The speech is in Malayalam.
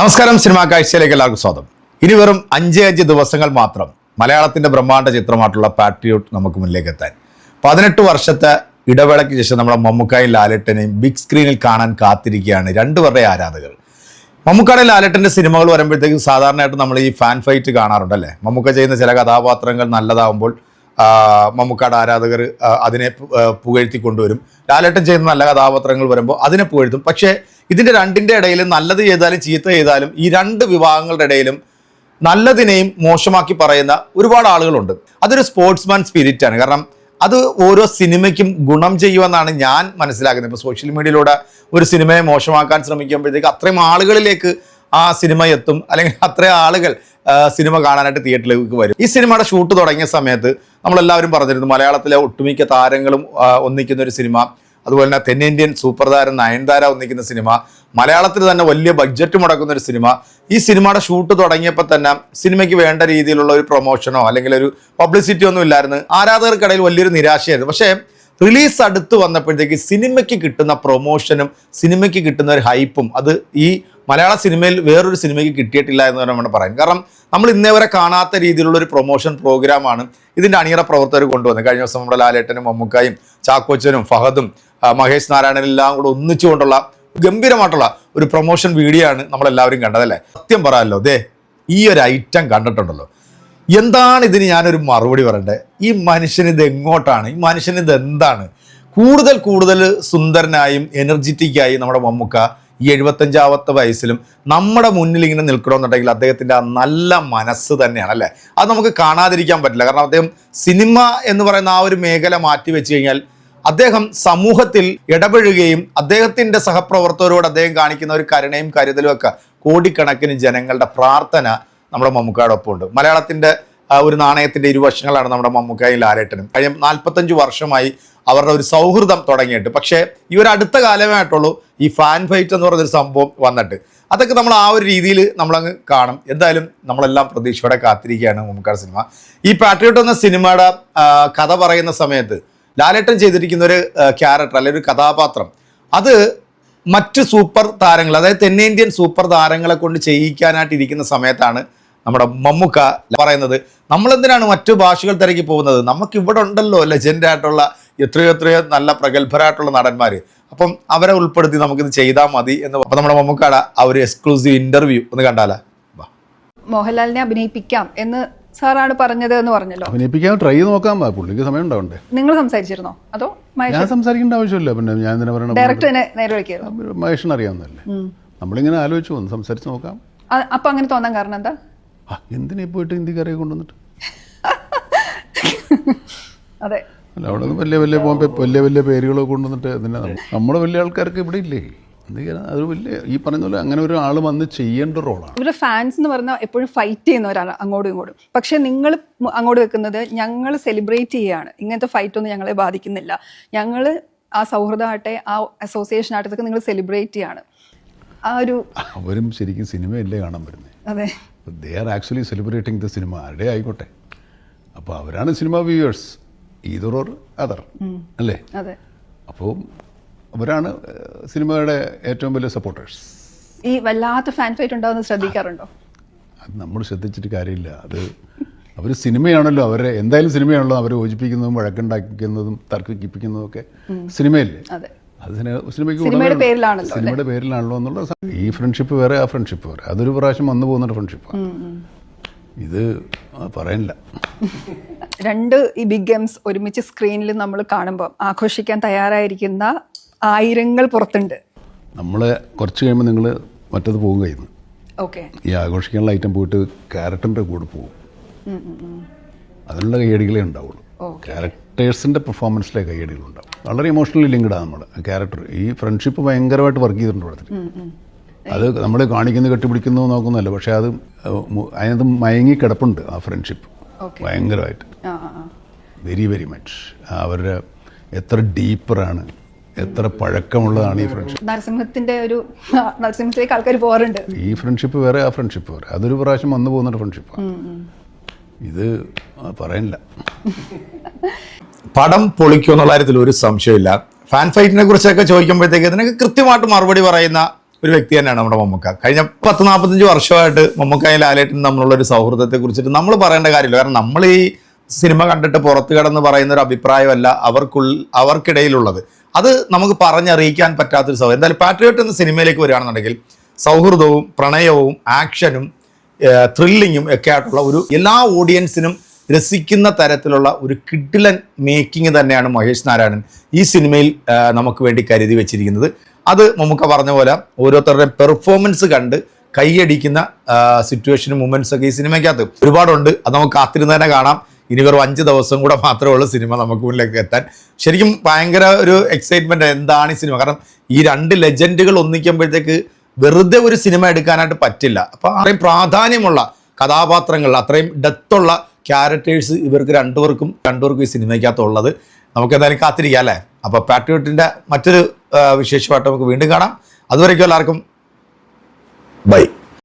നമസ്കാരം, സിനിമാ കാഴ്ചയിലേക്ക് എല്ലാവർക്കും സ്വാഗതം. ഇനി വെറും 5 ദിവസങ്ങൾ മാത്രം മലയാളത്തിന്റെ ബ്രഹ്മാണ്ഡ ചിത്രമായിട്ടുള്ള പാട്രിയോട്ട് നമുക്ക് മുന്നിലേക്ക് എത്താൻ 18 വർഷത്തെ ഇടവേളയ്ക്ക് ശേഷം നമ്മുടെ മമ്മൂക്കായും ലാലേട്ടനെയും ബിഗ് സ്ക്രീനിൽ കാണാൻ കാത്തിരിക്കുകയാണ് രണ്ടുപേരുടെ ആരാധകർ. മമ്മൂക്കായുടെ ലാലേട്ടൻ്റെ സിനിമകൾ വരുമ്പോഴത്തേക്കും സാധാരണയായിട്ട് നമ്മൾ ഈ ഫാൻ ഫൈറ്റ് കാണാറുണ്ടല്ലേ. മമ്മൂക്ക ചെയ്യുന്ന ചില കഥാപാത്രങ്ങൾ നല്ലതാകുമ്പോൾ മമ്മൂക്കായുടെ ആരാധകർ അതിനെ പുകഴ്ത്തി കൊണ്ടുവരും. ലാലേട്ടൻ ചെയ്യുന്ന നല്ല കഥാപാത്രങ്ങൾ വരുമ്പോൾ അതിനെ പുകഴ്ത്തും. പക്ഷേ ഇതിൻ്റെ രണ്ടിൻ്റെ ഇടയിലും നല്ലത് ചെയ്താലും ചീത്ത ചെയ്താലും ഈ രണ്ട് വിഭാഗങ്ങളുടെ ഇടയിലും നല്ലതിനെയും മോശമാക്കി പറയുന്ന ഒരുപാട് ആളുകളുണ്ട്. അതൊരു സ്പോർട്സ്മാൻ സ്പിരിറ്റാണ്. കാരണം അത് ഓരോ സിനിമയ്ക്കും ഗുണം ചെയ്യുമെന്നാണ് ഞാൻ മനസ്സിലാക്കുന്നത്. ഇപ്പോൾ സോഷ്യൽ മീഡിയയിലൂടെ ഒരു സിനിമയെ മോശമാക്കാൻ ശ്രമിക്കുമ്പോഴത്തേക്ക് അത്രയും ആളുകളിലേക്ക് ആ സിനിമ എത്തും, അല്ലെങ്കിൽ അത്രയും ആളുകൾ സിനിമ കാണാനായിട്ട് തിയേറ്ററിലേക്ക് വരും. ഈ സിനിമയുടെ ഷൂട്ട് തുടങ്ങിയ സമയത്ത് നമ്മളെല്ലാവരും പറഞ്ഞിരുന്നു മലയാളത്തിലെ ഒട്ടുമിക്ക താരങ്ങളും ഒന്നിക്കുന്ന ഒരു സിനിമ, അതുപോലെ തന്നെ തെന്നിന്ത്യൻ സൂപ്പർ താരം നയൻതാര ഒന്നിക്കുന്ന സിനിമ, മലയാളത്തിൽ തന്നെ വലിയ ബഡ്ജറ്റ് മുടക്കുന്ന ഒരു സിനിമ. ഈ സിനിമയുടെ ഷൂട്ട് തുടങ്ങിയപ്പോൾ തന്നെ സിനിമയ്ക്ക് വേണ്ട രീതിയിലുള്ള ഒരു പ്രൊമോഷനോ അല്ലെങ്കിൽ ഒരു പബ്ലിസിറ്റി ഒന്നും ഇല്ലായിരുന്നു. ആരാധകർക്കിടയിൽ വലിയൊരു നിരാശയായിരുന്നു. പക്ഷേ റിലീസ് അടുത്ത് വന്നപ്പോഴത്തേക്ക് സിനിമയ്ക്ക് കിട്ടുന്ന പ്രൊമോഷനും സിനിമയ്ക്ക് കിട്ടുന്ന ഒരു ഹൈപ്പും അത് ഈ മലയാള സിനിമയിൽ വേറൊരു സിനിമയ്ക്ക് കിട്ടിയിട്ടില്ല എന്ന് വേണം പറയാൻ. കാരണം നമ്മൾ ഇന്നേ വരെ കാണാത്ത രീതിയിലുള്ള ഒരു പ്രൊമോഷൻ പ്രോഗ്രാമാണ് ഇതിൻ്റെ അണിയറ പ്രവർത്തകർ കൊണ്ടുവന്നത്. കഴിഞ്ഞ ദിവസം നമ്മുടെ ലാലേട്ടനും മമ്മൂക്കായും ചാക്കോച്ചനും ഫഹദും മഹേഷ് നാരായണനും എല്ലാം കൂടെ ഒന്നിച്ചുകൊണ്ടുള്ള ഗംഭീരമായിട്ടുള്ള ഒരു പ്രൊമോഷൻ വീഡിയോ ആണ് നമ്മളെല്ലാവരും കണ്ടതല്ലേ. സത്യം പറയാമല്ലോ, ഈ ഒരു ഐറ്റം കണ്ടിട്ടുണ്ടല്ലോ, എന്താണ് ഇതിന് ഞാനൊരു മറുപടി പറയണ്ടേ? ഈ മനുഷ്യനിത് എങ്ങോട്ടാണ്? ഈ മനുഷ്യനിത് എന്താണ്? കൂടുതൽ സുന്ദരനായും എനർജറ്റിക്കായി നമ്മുടെ മമ്മൂക്ക ഈ 75ാമത്തെ വയസ്സിലും നമ്മുടെ മുന്നിൽ ഇങ്ങനെ നിൽക്കണമെന്നുണ്ടെങ്കിൽ അദ്ദേഹത്തിൻ്റെ ആ നല്ല മനസ്സ് തന്നെയാണ് അല്ലേ. അത് നമുക്ക് കാണാതിരിക്കാൻ പറ്റില്ല. കാരണം അദ്ദേഹം സിനിമ എന്ന് പറയുന്ന ആ ഒരു മേഖല മാറ്റി വെച്ച് കഴിഞ്ഞാൽ അദ്ദേഹം സമൂഹത്തിൽ ഇടപെടുകയും അദ്ദേഹത്തിൻ്റെ സഹപ്രവർത്തകരോട് അദ്ദേഹം കാണിക്കുന്ന ഒരു കരുണയും കരുതലും ഒക്കെ കോടിക്കണക്കിന് ജനങ്ങളുടെ പ്രാർത്ഥന നമ്മുടെ മമ്മൂക്കയുടെ ഒപ്പമുണ്ട്. മലയാളത്തിൻ്റെ ഒരു നാണയത്തിൻ്റെ ഇരുവശങ്ങളാണ് നമ്മുടെ മമ്മൂക്കായും ലാലേട്ടനും. കഴിഞ്ഞ 45 വർഷമായി അവരുടെ ഒരു സൗഹൃദം തുടങ്ങിയിട്ട്. പക്ഷേ ഈ ഒരു അടുത്ത കാലമായിട്ടുള്ളൂ ഈ ഫാൻ ഫൈറ്റ് എന്ന് പറയുന്നൊരു സംഭവം വന്നിട്ട്. അതൊക്കെ നമ്മൾ ആ ഒരു രീതിയിൽ നമ്മളങ്ങ് കാണും. എന്തായാലും നമ്മളെല്ലാം പ്രതീക്ഷയോടെ കാത്തിരിക്കുകയാണ് മമ്മൂക്കായുടെ സിനിമ. ഈ പാട്രിയോട്ട് എന്ന സിനിമയുടെ കഥ പറയുന്ന സമയത്ത് ലാലേട്ടൻ ചെയ്തിരിക്കുന്ന ഒരു ക്യാരക്ടർ അല്ലെങ്കിൽ ഒരു കഥാപാത്രം അത് മറ്റ് സൂപ്പർ താരങ്ങൾ, അതായത് തെന്നിന്ത്യൻ സൂപ്പർ താരങ്ങളെ കൊണ്ട് ചെയ്യിക്കാനായിട്ട് ഇരിക്കുന്ന സമയത്താണ് നമ്മുടെ മമ്മൂക്ക പറയുന്നത് നമ്മളെന്തിനാണ് മറ്റു ഭാഷകൾ തിരക്കി പോകുന്നത്, നമുക്കിവിടെ ഉണ്ടല്ലോ ലെജൻഡായിട്ടുള്ള എത്രയോ നല്ല പ്രഗത്ഭരായിട്ടുള്ള നടന്മാർ, അപ്പം അവരെ ഉൾപ്പെടുത്തി നമുക്കിത് ചെയ്താൽ മതി എന്ന്. അപ്പം നമ്മുടെ മമ്മൂക്കയുടെ ആ ഒരു എക്സ്ക്ലൂസീവ് ഇന്റർവ്യൂ ഒന്ന് കണ്ടാലോ. മോഹൻലാലിനെ അഭിനയിപ്പിക്കാം എന്ന് സാറാണ് പറഞ്ഞത് എന്ന് പറഞ്ഞല്ലോ. അഭിനയിപ്പിക്കാൻ ട്രൈ നോക്കാം, പുള്ളിക്ക് സമയം ഉണ്ടാവണ്ടേ. നിങ്ങൾ സംസാരിച്ചിരുന്നോ അതോ ഞാൻ സംസാരിക്കേണ്ട ആവശ്യമില്ല. പിന്നെ ഞാൻ എന്തിനാ പറയണം, ഡയറക്ടറിനെ നേരെ വിളിക്കായിരുന്നു. മഹേഷിന് അറിയാവുന്നല്ലേ, നമ്മളിങ്ങനെ ആലോചിച്ചു വന്നു, സംസാരിച്ച് നോക്കാം. അപ്പൊ അങ്ങനെ തോന്നാൻ കാരണം എന്താ? എന്തിനാ പോയിട്ട് ഹിന്ദിക്കാരെ കൊണ്ടുവന്നിട്ട് അതെ അല്ല, അവിടെ നിന്ന് വലിയ പേരുകളൊക്കെ കൊണ്ടുവന്നിട്ട് എന്തിനാ? നമ്മുടെ വലിയ ആൾക്കാർക്ക് ഇവിടെ ഇല്ലേ? അതൊരു വലിയ ഈ പറഞ്ഞ പോലെ അങ്ങനെ ഒരു ആൾ വന്ന് ചെയ്യേണ്ട റോളാണ്. ഇവരുടെ ഫാൻസ് എന്ന് പറഞ്ഞാൽ എപ്പോഴും ഫൈറ്റ് ചെയ്യുന്നവരാണ് അങ്ങോട്ടും ഇങ്ങോട്ടും. പക്ഷെ നിങ്ങൾ അങ്ങോട്ട് വെക്കുന്നത് ഞങ്ങൾ സെലിബ്രേറ്റ് ചെയ്യുകയാണ്, ഇങ്ങനത്തെ ഫൈറ്റ് ഒന്നും ഞങ്ങളെ ബാധിക്കുന്നില്ല, ഞങ്ങൾ ആ സൗഹൃദമാകട്ടെ ആ അസോസിയേഷൻ ആകട്ടെ നിങ്ങൾ സെലിബ്രേറ്റ് ചെയ്യാണ്. ആ ഒരു അവരും ശരിക്കും സിനിമയല്ലേ കാണാൻ വരുന്നത്. അതെ, they are actually celebrating the cinema, ആരുടെ ആയിക്കോട്ടെ. അപ്പോൾ അവരാണ് cinema viewers, either or other അല്ലേ. അതെ, അപ്പോൾ അവരാണ് സിനിമയുടെ ഏറ്റവും വലിയ സപ്പോർട്ടേഴ്സ്. ഈ വല്ലാത്ത ഫാൻ ഫൈറ്റ് ഉണ്ടാവുന്നത് ശ്രദ്ധിക്കാറുണ്ടോ? അത് നമ്മൾ ശ്രദ്ധിച്ചിട്ട് കാര്യമില്ല. അത് അവർ സിനിമയാണല്ലോ, അവരെ എന്തായാലും സിനിമയാണല്ലോ അവരെ യോജിപ്പിക്കുന്നതും വഴക്കുണ്ടാക്കുന്നതും തർക്കിപ്പിക്കുന്നതും ഒക്കെ സിനിമയല്ലേ. അത് സിനിമയുടെ പേരിലാണല്ലോ എന്നുള്ള. ഈ ഫ്രണ്ട്ഷിപ്പ് വേറെ, ആ ഫ്രണ്ട്ഷിപ്പ് വേറെ, അതൊരു പ്രാവശ്യം വന്നു പോകുന്ന ഫ്രണ്ട്ഷിപ്പാണ്. ഇത് പറയാനില്ല. രണ്ട് ഈ ബിഗ് ഗെയിംസ് ഒരുമിച്ച് സ്ക്രീനിൽ നമ്മൾ കാണുമ്പോൾ ആഘോഷിക്കാൻ തയ്യാറായിരിക്കുന്ന ആയിരങ്ങൾ പുറത്തുണ്ട്. നമ്മളെ കുറച്ച് കഴിയുമ്പോൾ നിങ്ങൾ മറ്റത് പോകും കഴിയുന്നു. ഓക്കെ, ഈ ആഘോഷിക്കാനുള്ള ഐറ്റം പോയിട്ട് ക്യാരക്ടറിൻ്റെ കൂടെ പോകും. അതിനുള്ള കയ്യടികളേ ഉണ്ടാവുള്ളൂ. ക്യാരക്ടേഴ്സിൻ്റെ പെർഫോമൻസിലെ കയ്യടികളുണ്ടാവും. വളരെ ഇമോഷണലി ലിങ്ക്ഡാണ് നമ്മുടെ ക്യാരക്ടർ. ഈ ഫ്രണ്ട്ഷിപ്പ് ഭയങ്കരമായിട്ട് വർക്ക് ചെയ്തിട്ടുണ്ട് ഇവിടെ. അത് നമ്മൾ കാണിക്കുന്നു കെട്ടിപ്പിടിക്കുന്നു നോക്കുന്നതല്ല, പക്ഷെ അത് അതിനകത്ത് മയങ്ങി കിടപ്പുണ്ട് ആ ഫ്രണ്ട്ഷിപ്പ് ഭയങ്കരമായിട്ട്. വെരി മച്ച് അവരുടെ എത്ര ഡീപ്പറാണ്, എത്ര പഴക്കമുള്ളതാണ് ഈ ഫ്രണ്ട്ഷിപ്പ്. നരസിംഹത്തിലേക്ക് ആൾക്കാർ പോകാറുണ്ട്. ഈ ഫ്രണ്ട്ഷിപ്പ് വേറെ, ആ ഫ്രണ്ട്ഷിപ്പ് വേറെ, അതൊരു പ്രാവശ്യം വന്നു പോകുന്ന ഫ്രണ്ട്ഷിപ്പാണ്. ഇത് പറയാനില്ല. പടം പൊളിക്കുമെന്നുള്ള കാര്യത്തിൽ ഒരു സംശയമില്ല. ഫാൻ ഫൈറ്റിനെ കുറിച്ചൊക്കെ ചോദിക്കുമ്പോഴത്തേക്ക് ഇതിനൊക്കെ കൃത്യമായിട്ട് മറുപടി പറയുന്ന ഒരു വ്യക്തി തന്നെയാണ് നമ്മുടെ മമ്മൂക്ക. കഴിഞ്ഞ 40-45 വർഷമായിട്ട് മമ്മൂക്കായും ലാലേട്ടനും തമ്മിലുള്ള ഒരു സൗഹൃദത്തെ കുറിച്ചിട്ട് നമ്മൾ പറയേണ്ട കാര്യമില്ല. കാരണം നമ്മൾ ഈ സിനിമ കണ്ടിട്ട് പുറത്തു കിടന്ന് പറയുന്ന ഒരു അഭിപ്രായമല്ല അവർക്കിടയിലുള്ളത്. അത് നമുക്ക് പറഞ്ഞറിയിക്കാൻ പറ്റാത്തൊരു സൗഹൃദം. എന്തായാലും പാട്രിയോട്ട് എന്ന സിനിമയിലേക്ക് വരികയാണെന്നുണ്ടെങ്കിൽ സൗഹൃദവും പ്രണയവും ആക്ഷനും ത്രില്ലിങ്ങും ഒക്കെ ആയിട്ടുള്ള ഒരു എല്ലാ ഓഡിയൻസിനും രസിക്കുന്ന തരത്തിലുള്ള ഒരു കിഡിലൻ മേക്കിംഗ് തന്നെയാണ് മഹേഷ് നാരായണൻ ഈ സിനിമയിൽ നമുക്ക് വേണ്ടി കരുതി വെച്ചിരിക്കുന്നത്. അത് മമ്മൂക്ക പറഞ്ഞ പോലെ ഓരോരുത്തരുടെയും പെർഫോമൻസ് കണ്ട് കൈയടിക്കുന്ന സിറ്റുവേഷനും മൊമെന്റ്സ് ഒക്കെ ഈ സിനിമയ്ക്കകത്ത് ഒരുപാടുണ്ട്. അത് നമുക്ക് കാത്തിരുന്ന് തന്നെ കാണാം. ഇനി വെറും 5 ദിവസം കൂടെ മാത്രമേ ഉള്ളൂ സിനിമ നമുക്ക് മുന്നിലേക്ക് എത്താൻ. ശരിക്കും ഭയങ്കര ഒരു എക്സൈറ്റ്മെന്റ് എന്താണ് ഈ സിനിമ. കാരണം ഈ 2 ലെജൻഡുകൾ ഒന്നിക്കുമ്പോഴത്തേക്ക് വെറുതെ ഒരു സിനിമ എടുക്കാനായിട്ട് പറ്റില്ല. അപ്പോൾ അത്രയും പ്രാധാന്യമുള്ള കഥാപാത്രങ്ങൾ, അത്രയും ഡെത്തുള്ള ക്യാരക്ടേഴ്സ് ഇവർക്ക് രണ്ടുപേർക്കും ഈ സിനിമയ്ക്കകത്തുള്ളത്. നമുക്ക് എന്തായാലും കാത്തിരിക്കാം അല്ലേ. അപ്പോൾ പാട്രിയോട്ടിൻ്റെ മറ്റൊരു വിശേഷമായിട്ട് നമുക്ക് വീണ്ടും കാണാം. അതുവരേക്കും എല്ലാവർക്കും ബൈ.